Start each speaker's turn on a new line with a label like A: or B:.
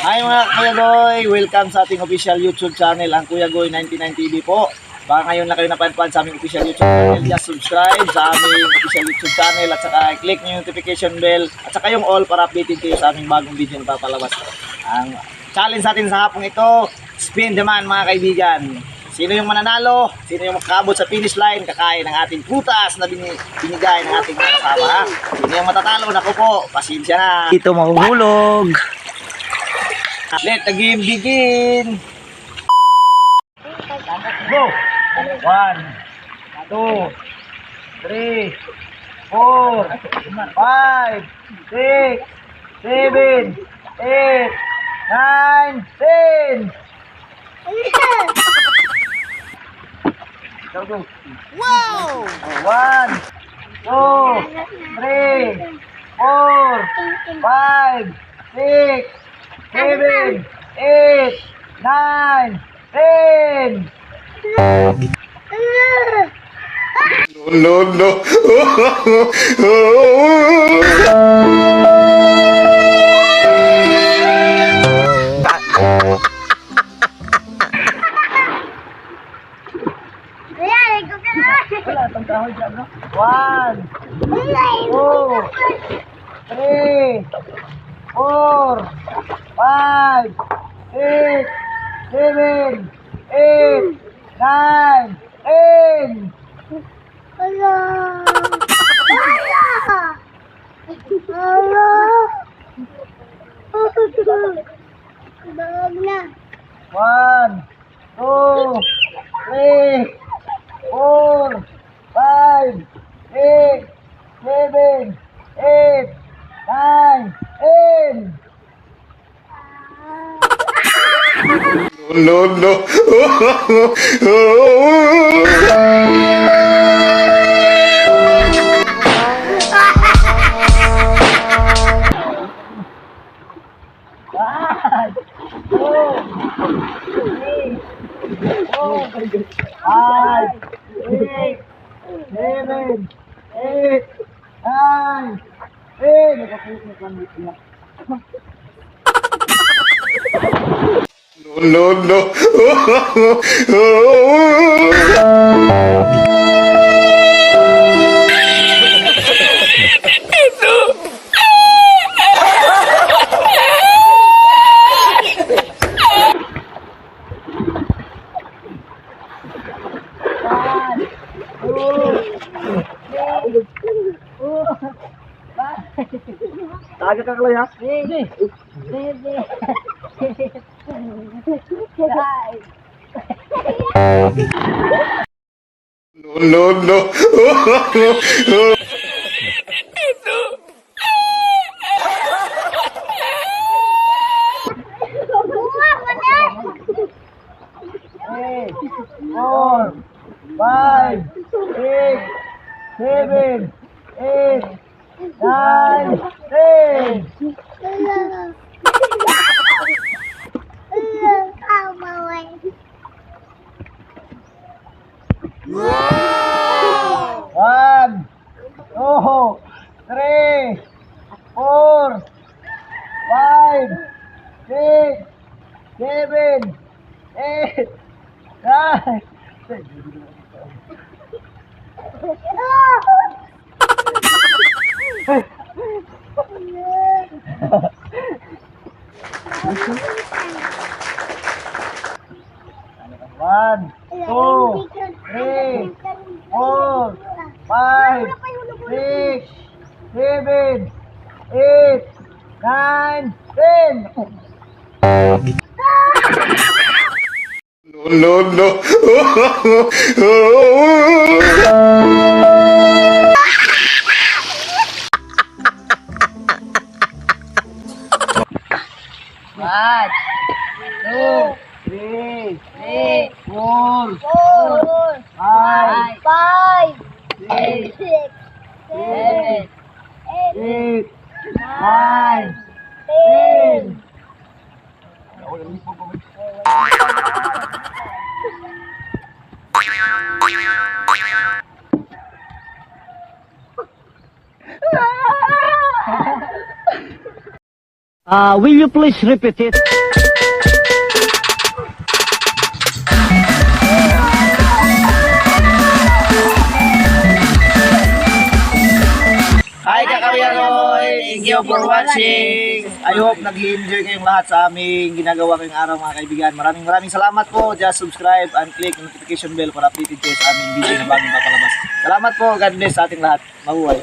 A: Hi mga Kuya Goy! Welcome sa ating official YouTube channel, ang Kuya Goy 99 TV po. Baka ngayon na kayo napadpad sa aming official YouTube channel, just subscribe sa aming official YouTube channel at saka click nyo yung notification bell at saka yung all para updated kayo sa aming bagong video na papalabas. Ang challenge natin sa hapong ito, spin the man mga kaibigan. Sino yung mananalo, sino yung makakabot sa finish line, kakain ng ating putas na binigay ng ating mga kasama. Sino yung matatalo, naku po, pasensya na. Ito mahuhulog. Let the game begin. Go. 1, 2, 3, 4, 5, 6, 7, 8, 9, 10. Go, go. Wow! 1, 2, 3, 4, 5, 6, 7, 8, 9, 10.
B: No, no.
A: Wala itong kahoy dyan, no? 1, 2, 3, 4, 5, 6, 7, 8, 9, 10.
C: Hello! Hello! Bawag na.
A: 1, 2, 3, 4, 5, 6, 7, 8, 9, 10.
B: No, no.
A: Five, 6, 7, 8, 9, 10.
B: No, no.
A: Taga ka kalay ha?
C: Baby. Baby. Guys.
B: No, no.
A: Eight, 4, 5, 6, 7, 8, 9, 10.
C: Hello. Hello. Oh, my way.
A: One, 2, 3, 4, 5, 6, 7, 8, 9. One, 2, 3, 4, 5, 6, 7, 8, 9, 10.
B: No, no.
A: One, 2, 3, 4, 5, 6, 7, 8, 9, 10.
D: Will you please repeat it?
A: Hi Kakawiyagoy! Thank you for watching! I hope nag-enjoy kayong lahat sa aming ginagawa ngayong araw mga kaibigan. Maraming salamat po. Just subscribe and click notification bell para updated kayo sa aming video na bagong papalabas. Salamat po. God bless sa ating lahat. Mabuhay.